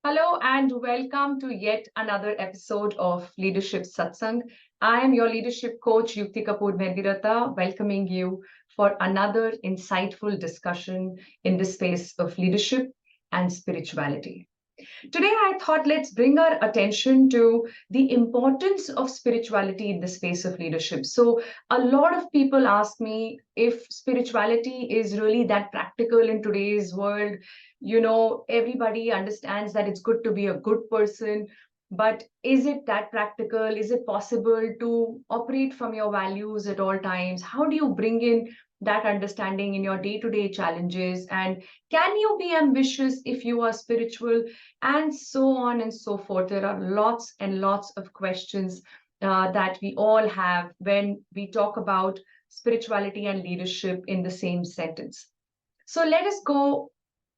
Hello and welcome to yet another episode of Leadership Satsang. I am your leadership coach Yukti Kapoor Mehdirata, welcoming you for another insightful discussion in the space of leadership and spirituality. Today, I thought let's bring our attention to the importance of spirituality in the space of leadership. So, a lot of people ask me if spirituality is really that practical in today's world. Everybody understands that it's good to be a good person, but is it that practical? Is it possible to operate from your values at all times? How do you bring in that understanding in your day to day challenges? And can you be ambitious if you are spiritual? And so on and so forth. There are lots and lots of questions that we all have when we talk about spirituality and leadership in the same sentence. So let us go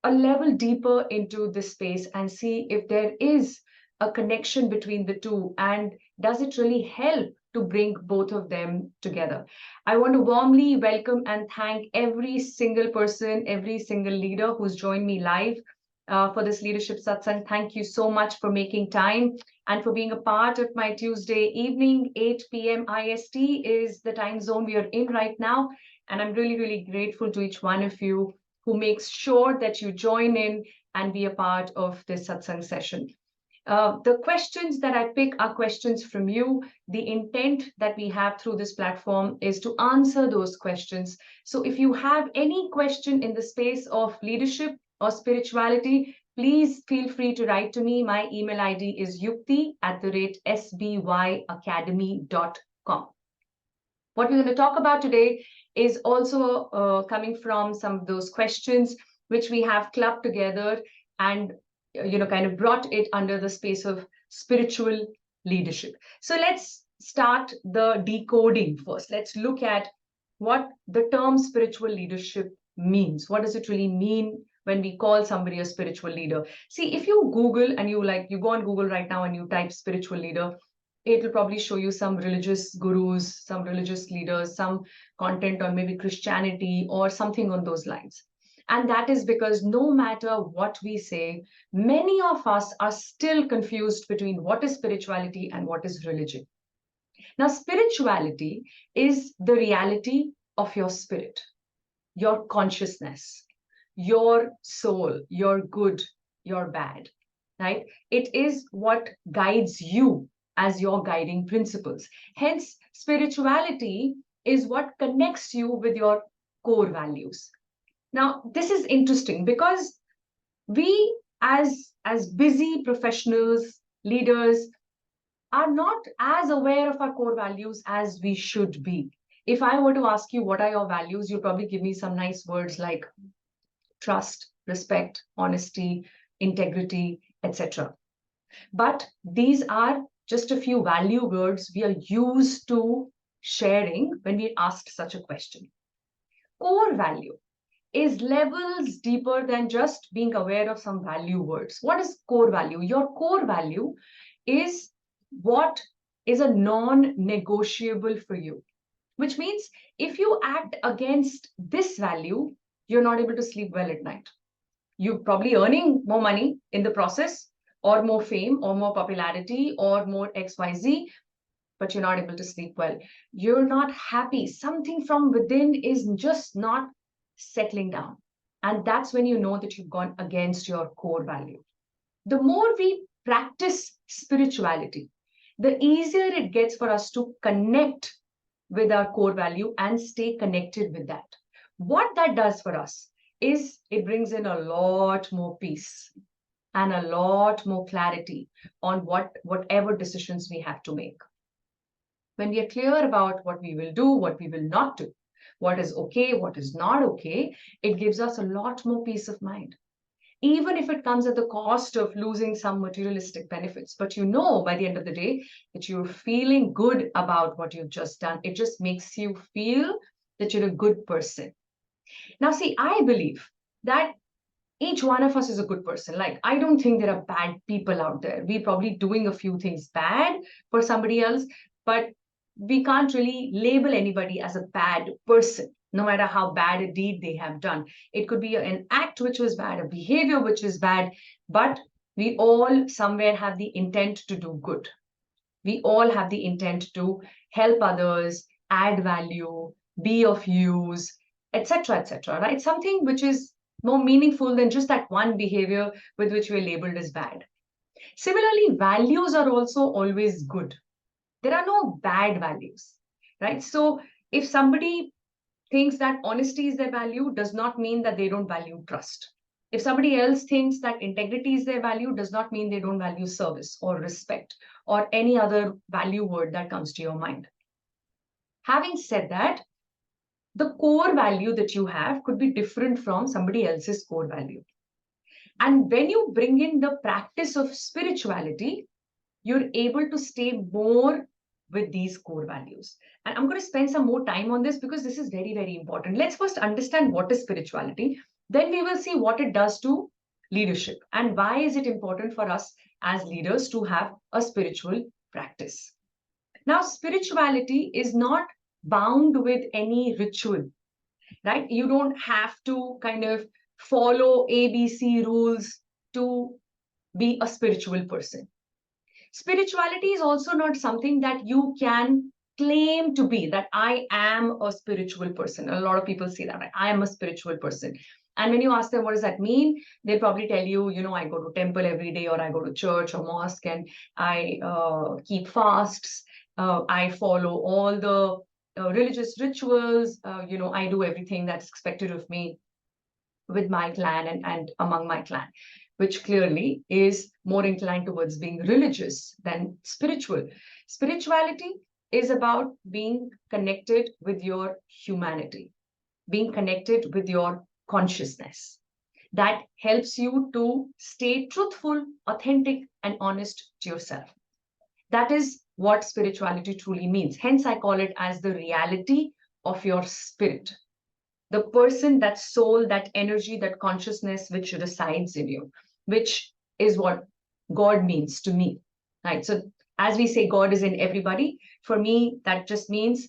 a level deeper into this space and see if there is a connection between the two and does it really help to bring both of them together. I want to warmly welcome and thank every single person, every single leader who's joined me live for this leadership satsang. Thank you so much for making time and for being a part of my Tuesday evening. 8 p.m. IST is the time zone we are in right now. And I'm really, really grateful to each one of you who makes sure that you join in and be a part of this satsang session. The questions that I pick are questions from you. The intent that we have through this platform is to answer those questions. So if you have any question in the space of leadership or spirituality, please feel free to write to me. My email ID is yukti@sbyacademy.com. What we're going to talk about today is also coming from some of those questions which we have clubbed together and kind of brought it under the space of spiritual leadership. So let's start the decoding first. Let's look at what the term spiritual leadership means. What does it really mean when we call somebody a spiritual leader? See, if you Google and you go on Google right now and you type spiritual leader, it will probably show you some religious gurus, some religious leaders, some content on maybe Christianity or something on those lines. And that is because no matter what we say, many of us are still confused between what is spirituality and what is religion. Now, spirituality is the reality of your spirit, your consciousness, your soul, your good, your bad, right? It is what guides you as your guiding principles. Hence, spirituality is what connects you with your core values. Now, this is interesting because we, as busy professionals, leaders, are not as aware of our core values as we should be. If I were to ask you what are your values, you'll probably give me some nice words like trust, respect, honesty, integrity, etc. But these are just a few value words we are used to sharing when we asked such a question. Core value is levels deeper than just being aware of some value words. What is core value? Your core value is what is a non-negotiable for you, which means if you act against this value, you're not able to sleep well at night. You're probably earning more money in the process, or more fame, or more popularity, or more XYZ, but you're not able to sleep well. You're not happy. Something from within is just not settling down. And that's when you know that you've gone against your core value. The more we practice spirituality, the easier it gets for us to connect with our core value and stay connected with that. What that does for us is it brings in a lot more peace and a lot more clarity on whatever decisions we have to make. When we are clear about what we will do, what we will not do, what is okay, what is not okay, it gives us a lot more peace of mind. Even if it comes at the cost of losing some materialistic benefits. But you know, by the end of the day, that you're feeling good about what you've just done. It just makes you feel that you're a good person. Now, see, I believe that each one of us is a good person. Like, I don't think there are bad people out there. We're probably doing a few things bad for somebody else, but we can't really label anybody as a bad person, no matter how bad a deed they have done. It could be an act which was bad, a behavior which is bad, but We all somewhere have the intent to do good. We all have the intent to help others, add value, be of use, etc., etc., right? Something which is more meaningful than just that one behavior with which we're labeled as bad. Similarly, values are also always good. There are no bad values, right? So if somebody thinks that honesty is their value, does not mean that they don't value trust. If somebody else thinks that integrity is their value, does not mean they don't value service or respect or any other value word that comes to your mind. Having said that, the core value that you have could be different from somebody else's core value. And when you bring in the practice of spirituality, you're able to stay more with these core values. And I'm going to spend some more time on this because this is very, very important. Let's first understand what is spirituality. Then we will see what it does to leadership and why is it important for us as leaders to have a spiritual practice. Now, spirituality is not bound with any ritual, right? You don't have to kind of follow ABC rules to be a spiritual person. Spirituality is also not something that you can claim to be, that I am a spiritual person. A lot of people say that, right? I am a spiritual person. And when you ask them, what does that mean? They'll probably tell you, I go to temple every day, or I go to church or mosque, and I keep fasts. I follow all the religious rituals. I do everything that's expected of me with my clan and among my clan, which clearly is more inclined towards being religious than spiritual. Spirituality is about being connected with your humanity, being connected with your consciousness. That helps you to stay truthful, authentic, and honest to yourself. That is what spirituality truly means. Hence, I call it as the reality of your spirit, the person, that soul, that energy, that consciousness which resides in you, which is what God means to me, right? So as we say, God is in everybody. For me, that just means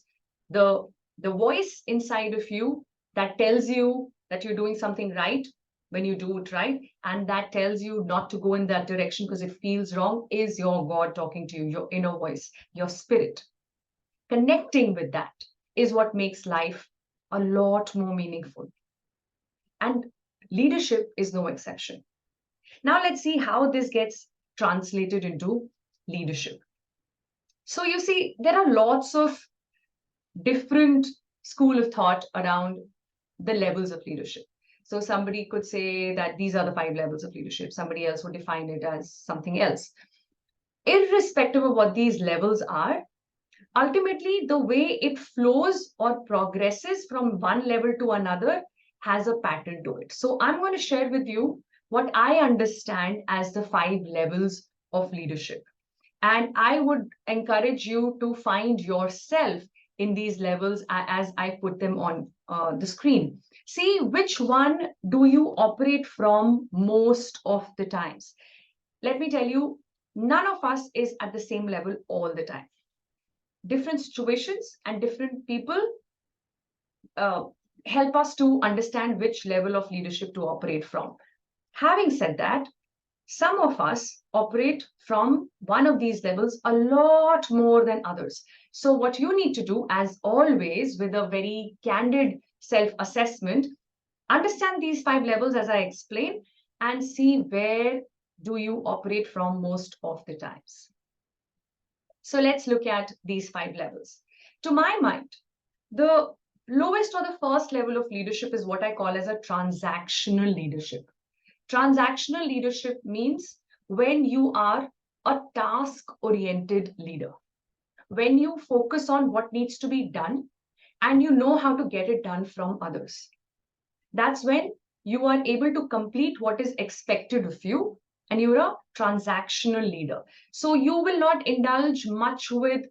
the voice inside of you that tells you that you're doing something right when you do it right, and that tells you not to go in that direction because it feels wrong, is your God talking to you, your inner voice, your spirit. Connecting with that is what makes life a lot more meaningful. And leadership is no exception. Now let's see how this gets translated into leadership. So you see, there are lots of different school of thought around the levels of leadership. So somebody could say that these are the 5 levels of leadership. Somebody else would define it as something else. Irrespective of what these levels are, ultimately, the way it flows or progresses from one level to another has a pattern to it. So I'm going to share with you what I understand as the 5 levels of leadership. And I would encourage you to find yourself in these levels as I put them on the screen. See which one do you operate from most of the times. Let me tell you, none of us is at the same level all the time. Different situations and different people help us to understand which level of leadership to operate from. Having said that, some of us operate from one of these levels a lot more than others. So what you need to do, as always, with a very candid self-assessment, understand these 5 levels as I explained and see where do you operate from most of the times. So let's look at these 5 levels. To my mind, the lowest or the first level of leadership is what I call as a transactional leadership. Transactional leadership means when you are a task-oriented leader, when you focus on what needs to be done and you know how to get it done from others. That's when you are able to complete what is expected of you, and you're a transactional leader. So you will not indulge much with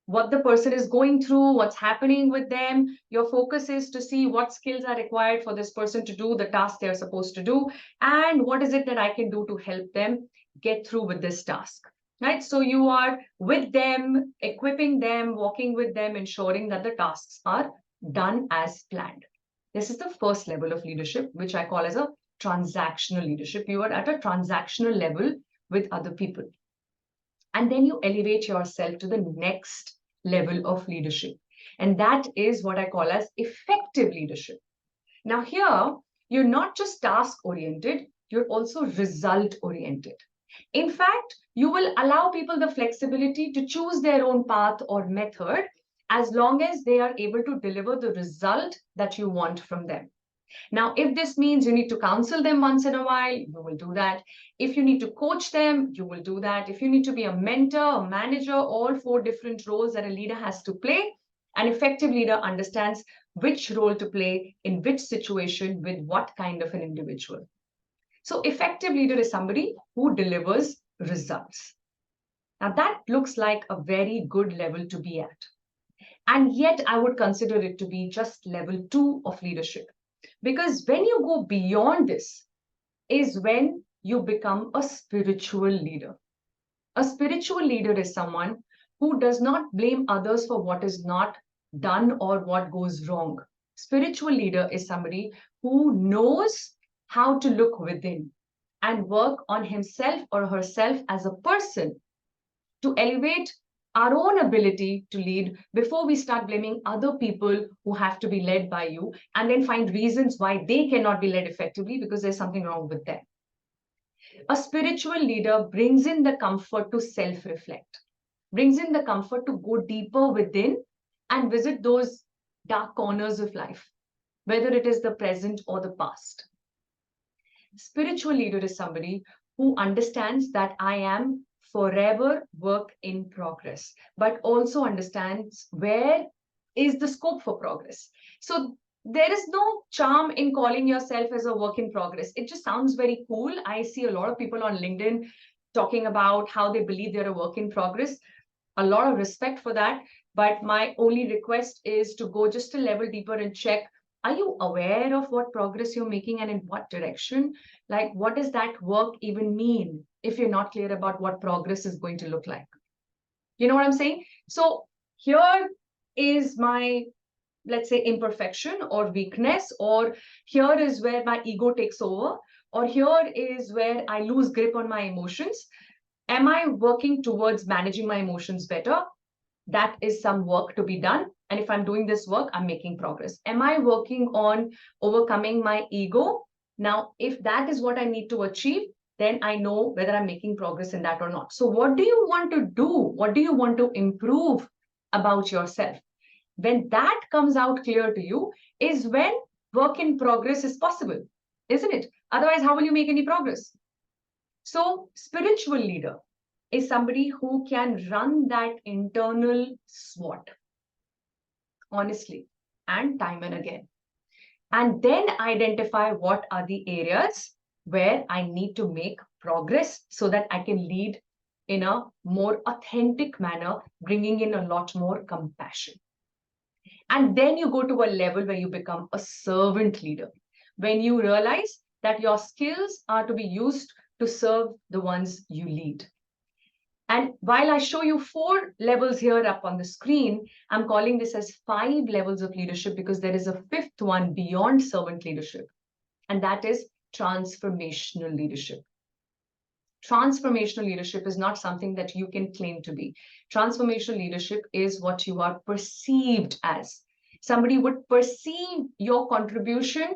what the person is going through, what's happening with them. Your focus is to see what skills are required for this person to do the task they're supposed to do, and what is it that I can do to help them get through with this task, right? So you are with them, equipping them, walking with them, ensuring that the tasks are done as planned. This is the first level of leadership, which I call as a transactional leadership. You are at a transactional level with other people. And then you elevate yourself to the next level of leadership. And that is what I call as effective leadership. Now, here, you're not just task oriented, you're also result oriented. In fact, you will allow people the flexibility to choose their own path or method as long as they are able to deliver the result that you want from them. Now, if this means you need to counsel them once in a while, you will do that. If you need to coach them, you will do that. If you need to be a mentor, a manager, all four different roles that a leader has to play, an effective leader understands which role to play in which situation with what kind of an individual. So effective leader is somebody who delivers results. Now that looks like a very good level to be at. And yet I would consider it to be just level 2 of leadership. Because when you go beyond this is when you become a spiritual leader. A spiritual leader is someone who does not blame others for what is not done or what goes wrong. Spiritual leader is somebody who knows how to look within and work on himself or herself as a person to elevate our own ability to lead before we start blaming other people who have to be led by you and then find reasons why they cannot be led effectively because there's something wrong with them. A spiritual leader brings in the comfort to self-reflect, brings in the comfort to go deeper within and visit those dark corners of life, whether it is the present or the past. Spiritual leader is somebody who understands that I am forever work in progress, but also understands where is the scope for progress. So there is no charm in calling yourself as a work in progress. It just sounds very cool. I see a lot of people on LinkedIn talking about how they believe they're a work in progress. A lot of respect for that. But my only request is to go just a level deeper and check, are you aware of what progress you're making and in what direction? Like, what does that work even mean if you're not clear about what progress is going to look like? You know what I'm saying? So here is my, let's say, imperfection or weakness, or here is where my ego takes over, or here is where I lose grip on my emotions. Am I working towards managing my emotions better? That is some work to be done. And if I'm doing this work, I'm making progress. Am I working on overcoming my ego? Now, if that is what I need to achieve, then I know whether I'm making progress in that or not. So what do you want to do? What do you want to improve about yourself? When that comes out clear to you is when work in progress is possible, isn't it? Otherwise, how will you make any progress? So spiritual leader is somebody who can run that internal SWOT honestly and time and again, and then identify what are the areas where I need to make progress so that I can lead in a more authentic manner, bringing in a lot more compassion. And then you go to a level where you become a servant leader, when you realize that your skills are to be used to serve the ones you lead. And while I show you 4 levels here up on the screen, I'm calling this as 5 levels of leadership because there is a 5th one beyond servant leadership, and that is transformational leadership. Transformational leadership is not something that you can claim to be. Transformational leadership is what you are perceived as. Somebody would perceive your contribution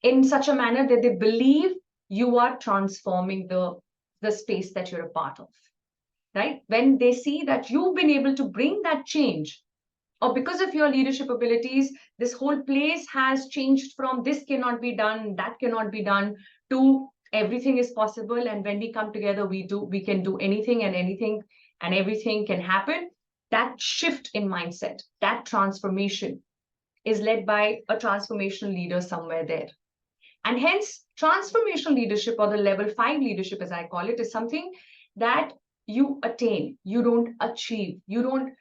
in such a manner that they believe you are transforming the space that you're a part of. Right? When they see that you've been able to bring that change, or because of your leadership abilities, this whole place has changed from this cannot be done, that cannot be done, to everything is possible. And when we come together, we can do anything and everything can happen. That shift in mindset, that transformation is led by a transformational leader somewhere there. And hence, transformational leadership, or the level 5 leadership, as I call it, is something that you attain, you don't achieve. You don't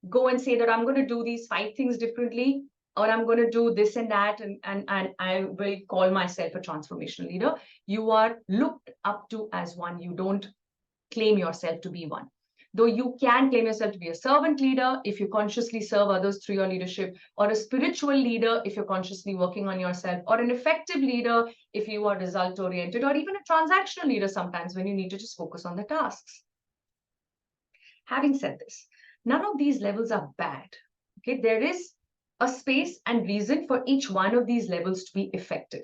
go and say that I'm going to do these 5 things differently, or I'm going to do this and that, and I will call myself a transformational leader. You are looked up to as one. You don't claim yourself to be one. though you can claim yourself to be a servant leader if you consciously serve others through your leadership, or a spiritual leader if you're consciously working on yourself, or an effective leader if you are result oriented, or even a transactional leader sometimes when you need to just focus on the tasks. Having said this, none of these levels are bad. Okay, there is a space and reason for each one of these levels to be effective.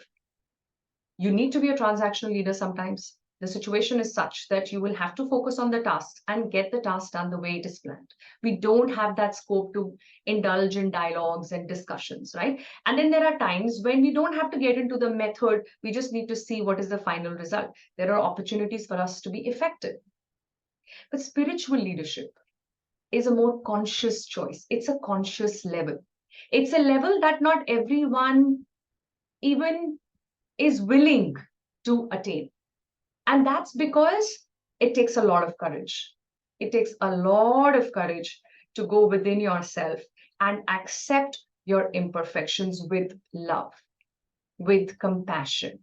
You need to be a transactional leader sometimes. The situation is such that you will have to focus on the tasks and get the task done the way it is planned. We don't have that scope to indulge in dialogues and discussions, right? And then there are times when we don't have to get into the method. We just need to see what is the final result. There are opportunities for us to be effective. But spiritual leadership is a more conscious choice. It's a conscious level. It's a level that not everyone even is willing to attain. And that's because it takes a lot of courage. It takes a lot of courage to go within yourself and accept your imperfections with love, with compassion,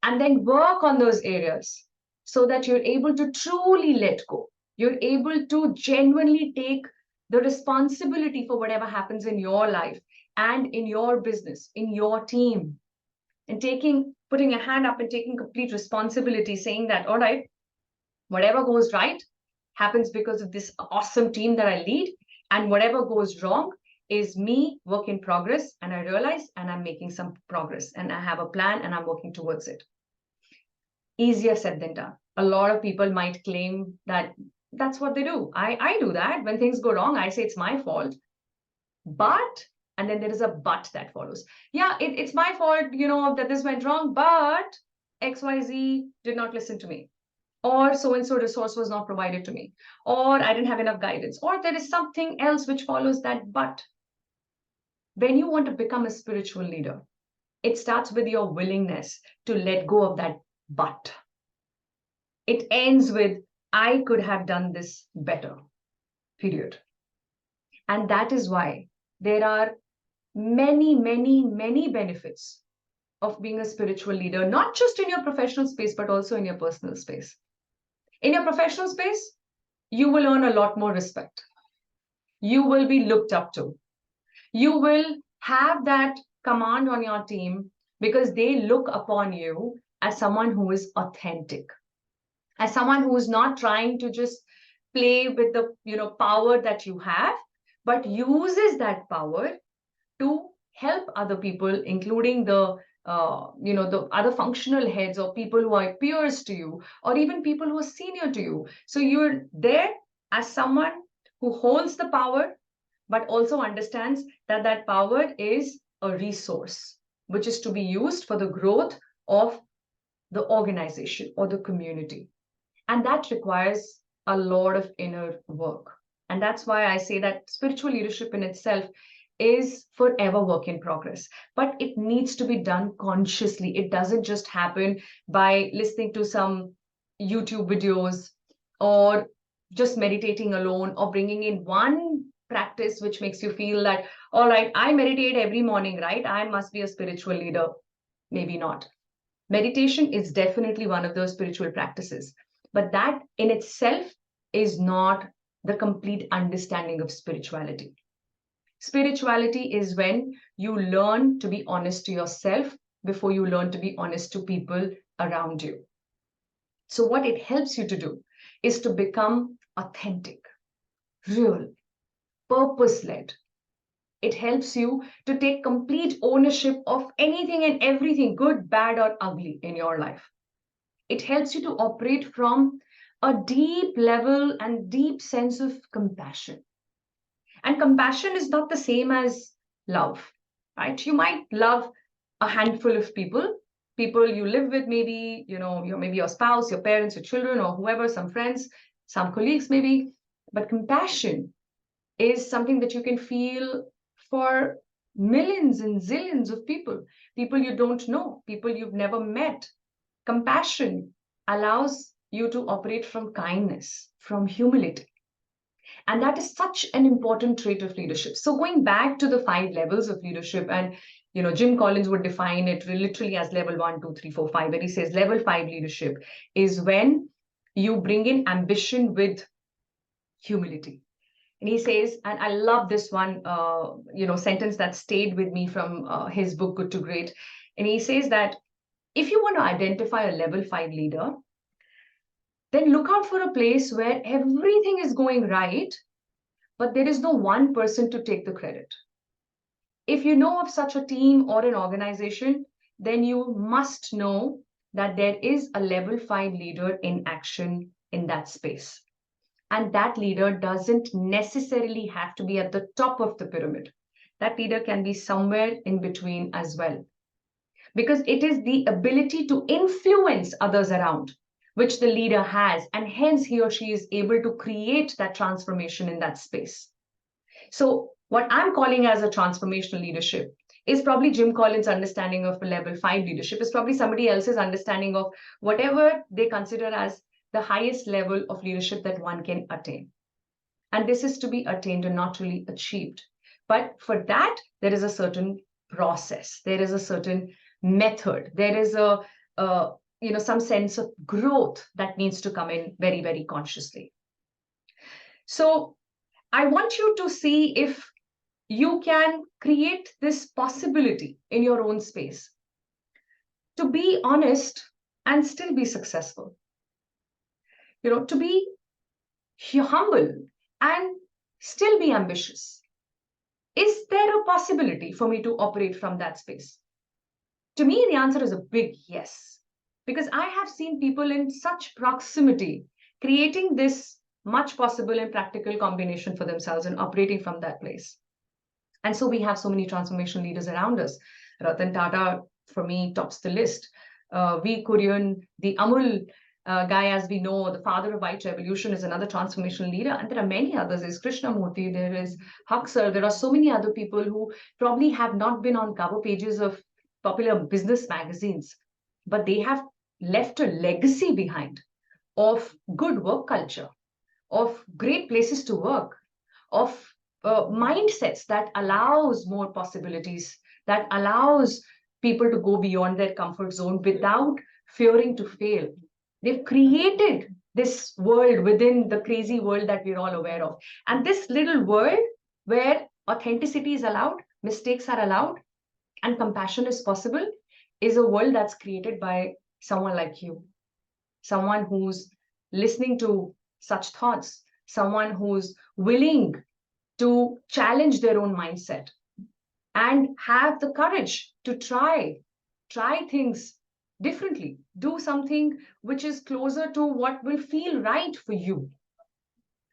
and then work on those areas so that you're able to truly let go. You're able to genuinely take the responsibility for whatever happens in your life and in your business, in your team, and putting a hand up and taking complete responsibility, saying that, all right, whatever goes right happens because of this awesome team that I lead, and whatever goes wrong is me, work in progress, and I realize, and I'm making some progress, and I have a plan, and I'm working towards it. Easier said than done. A lot of people might claim that that's what they do. I do that. When things go wrong, I say it's my fault. But, and then there is a but that follows. Yeah, it's my fault, that this went wrong, but XYZ did not listen to me. Or so-and-so resource was not provided to me. Or I didn't have enough guidance. Or there is something else which follows that but. When you want to become a spiritual leader, it starts with your willingness to let go of that but. It ends with, I could have done this better, period. And that is why there are many, many, many benefits of being a spiritual leader, not just in your professional space, but also in your personal space. In your professional space, you will earn a lot more respect. You will be looked up to. You will have that command on your team because they look upon you as someone who is authentic, as someone who is not trying to just play with the power that you have, but uses that power to help other people, including the the other functional heads or people who are peers to you, or even people who are senior to you. So you're there as someone who holds the power, but also understands that that power is a resource which is to be used for the growth of the organization or the community. And that requires a lot of inner work. And that's why I say that spiritual leadership in itself is forever work in progress, but it needs to be done consciously. It doesn't just happen by listening to some YouTube videos or just meditating alone or bringing in one practice which makes you feel that, all right, I meditate every morning, right? I must be a spiritual leader. Maybe not. Meditation is definitely one of those spiritual practices, but that in itself is not the complete understanding of spirituality. Spirituality is when you learn to be honest to yourself before you learn to be honest to people around you. So what it helps you to do is to become authentic, real, purpose-led. It helps you to take complete ownership of anything and everything, good, bad, or ugly in your life. It helps you to operate from a deep level and deep sense of compassion. And compassion is not the same as love, right? You might love a handful of people you live with, maybe, maybe your spouse, your parents, your children, or whoever, some friends, some colleagues, maybe. But compassion is something that you can feel for millions and zillions of people you don't know, people you've never met. Compassion allows you to operate from kindness, from humility. And that is such an important trait of leadership. So going back to the 5 levels of leadership, and Jim Collins would define it literally as level 1, 2, 3, 4, 5, where he says level 5 leadership is when you bring in ambition with humility. And he says, and I love this one, sentence that stayed with me from his book, Good to Great. And he says that if you want to identify a level 5 leader, then look out for a place where everything is going right, but there is no one person to take the credit. If you know of such a team or an organization, then you must know that there is a level 5 leader in action in that space. And that leader doesn't necessarily have to be at the top of the pyramid. That leader can be somewhere in between as well. Because it is the ability to influence others around which the leader has, and hence he or she is able to create that transformation in that space. So, what I'm calling as a transformational leadership is probably Jim Collins' understanding of level 5 leadership, is probably somebody else's understanding of whatever they consider as the highest level of leadership that one can attain. And this is to be attained and not really achieved. But for that, there is a certain process, there is a certain method, there is some sense of growth that needs to come in very, very consciously. So I want you to see if you can create this possibility in your own space to be honest and still be successful. To be humble and still be ambitious. Is there a possibility for me to operate from that space? To me, the answer is a big yes, because I have seen people in such proximity creating this much possible and practical combination for themselves and operating from that place. And so we have so many transformational leaders around us. Ratan Tata, for me, tops the list. V. Kurian, the Amul guy, as we know, the father of white revolution, is another transformational leader. And there are many others. There's Krishnamurti, there is Huxer. There are so many other people who probably have not been on cover pages of popular business magazines, but they have left a legacy behind of good work culture, of great places to work, of mindsets that allows more possibilities, that allows people to go beyond their comfort zone without fearing to fail. They've created this world within the crazy world that we're all aware of. And this little world where authenticity is allowed, mistakes are allowed, and compassion is possible is a world that's created by someone like you, someone who's listening to such thoughts, someone who's willing to challenge their own mindset and have the courage to try things differently, do something which is closer to what will feel right for you.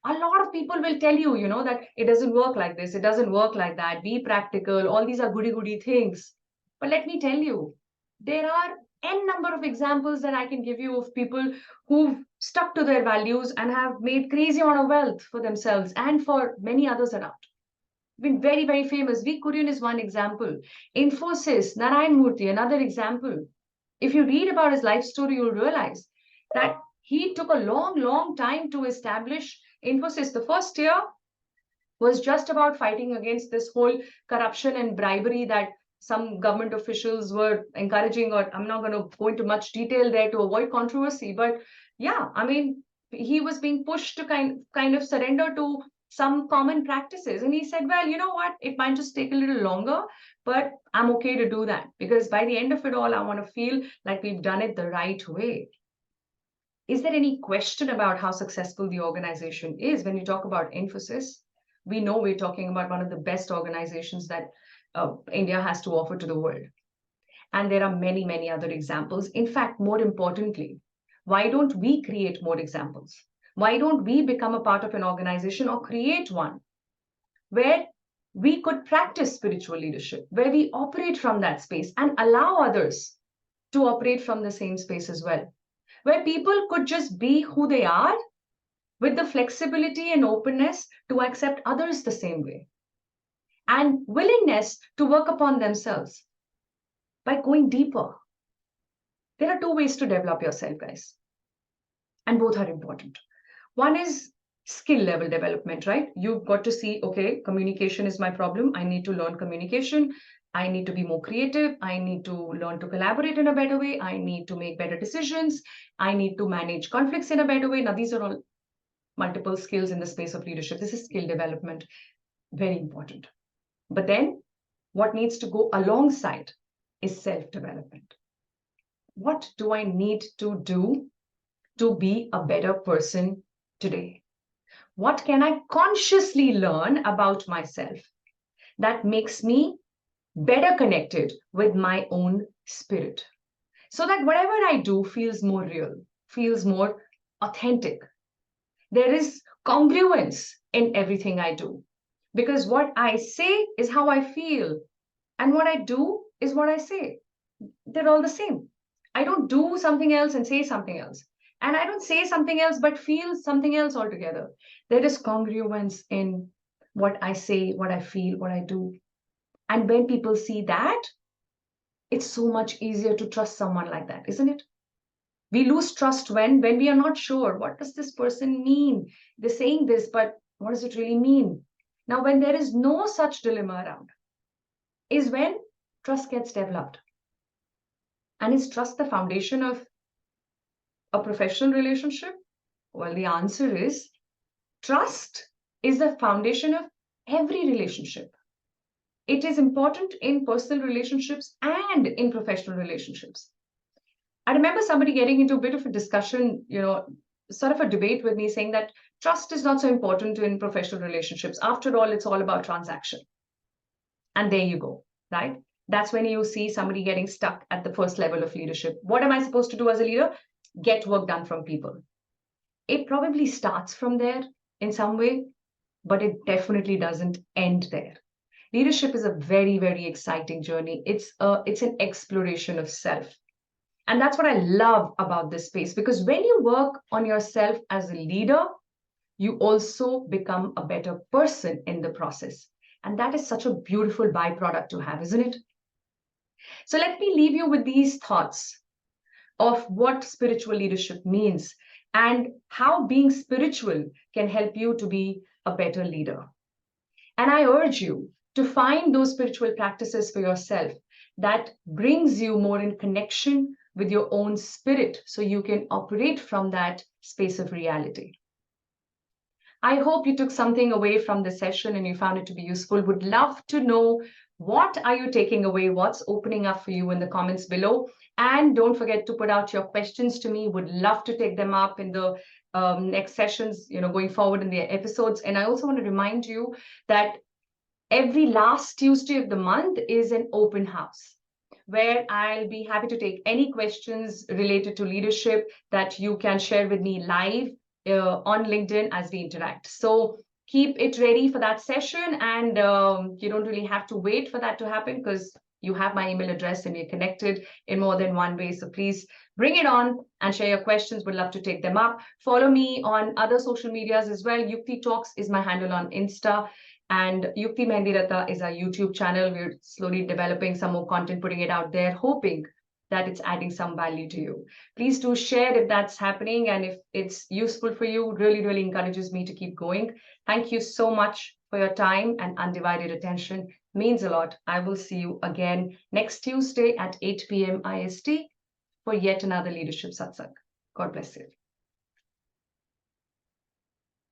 A lot of people will tell you, that it doesn't work like this, it doesn't work like that, be practical, all these are goody things. But let me tell you, there are n number of examples that I can give you of people who've stuck to their values and have made crazy amount of wealth for themselves and for many others around. Been very, very famous. V. Kurian is one example. Infosys, Narayan Murthy, another example. If you read about his life story, you'll realize that he took a long, long time to establish Infosys. The first year was just about fighting against this whole corruption and bribery that some government officials were encouraging, or I'm not going to go into much detail there to avoid controversy. But yeah, I mean, he was being pushed to kind of surrender to some common practices. And he said, well, you know what, it might just take a little longer, but I'm okay to do that, because by the end of it all, I want to feel like we've done it the right way. Is there any question about how successful the organization is? When you talk about Infosys, we know we're talking about one of the best organizations that India has to offer to the world. And there are many, many other examples. In fact, more importantly, why don't we create more examples? Why don't we become a part of an organization or create one where we could practice spiritual leadership, where we operate from that space and allow others to operate from the same space as well, where people could just be who they are with the flexibility and openness to accept others the same way, and willingness to work upon themselves by going deeper. There are two ways to develop yourself, guys, and both are important. One is skill level development, right? You've got to see, okay, communication is my problem. I need to learn communication. I need to be more creative. I need to learn to collaborate in a better way. I need to make better decisions. I need to manage conflicts in a better way. Now, these are all multiple skills in the space of leadership. This is skill development, very important. But then what needs to go alongside is self-development. What do I need to do to be a better person today? What can I consciously learn about myself that makes me better connected with my own spirit, so that whatever I do feels more real, feels more authentic? There is congruence in everything I do, because what I say is how I feel, and what I do is what I say. They're all the same. I don't do something else and say something else. And I don't say something else but feel something else altogether. There is congruence in what I say, what I feel, what I do. And when people see that, it's so much easier to trust someone like that, isn't it? We lose trust when we are not sure, what does this person mean? They're saying this, but what does it really mean? Now, when there is no such dilemma around, is when trust gets developed. And is trust the foundation of a professional relationship? Well, the answer is trust is the foundation of every relationship. It is important in personal relationships and in professional relationships. I remember somebody getting into a bit of a discussion, sort of a debate with me, saying that trust is not so important in professional relationships. After all, it's all about transaction. And there you go, right? That's when you see somebody getting stuck at the first level of leadership. What am I supposed to do as a leader? Get work done from people. It probably starts from there in some way, but it definitely doesn't end there. Leadership is a very, very exciting journey. It's an exploration of self. And that's what I love about this space, because when you work on yourself as a leader, you also become a better person in the process. And that is such a beautiful byproduct to have, isn't it? So let me leave you with these thoughts of what spiritual leadership means and how being spiritual can help you to be a better leader. And I urge you to find those spiritual practices for yourself that brings you more in connection with your own spirit, so you can operate from that space of reality. I hope you took something away from this session and you found it to be useful. Would love to know, what are you taking away? What's opening up for you in the comments below? And don't forget to put out your questions to me. Would love to take them up in the next sessions, going forward in the episodes. And I also want to remind you that every last Tuesday of the month is an open house, where I'll be happy to take any questions related to leadership that you can share with me live on LinkedIn as we interact. So keep it ready for that session, and you don't really have to wait for that to happen, because you have my email address and we're connected in more than one way. So please bring it on and share your questions. Would love to take them up. Follow me on other social medias as well. Yukti Talks is my handle on Insta. And Yukti Mehendirata is our YouTube channel. We're slowly developing some more content, putting it out there, hoping that it's adding some value to you. Please do share if that's happening, and if it's useful for you, really, really encourages me to keep going. Thank you so much for your time and undivided attention. Means a lot. I will see you again next Tuesday at 8 p.m. IST for yet another Leadership Satsang. God bless you.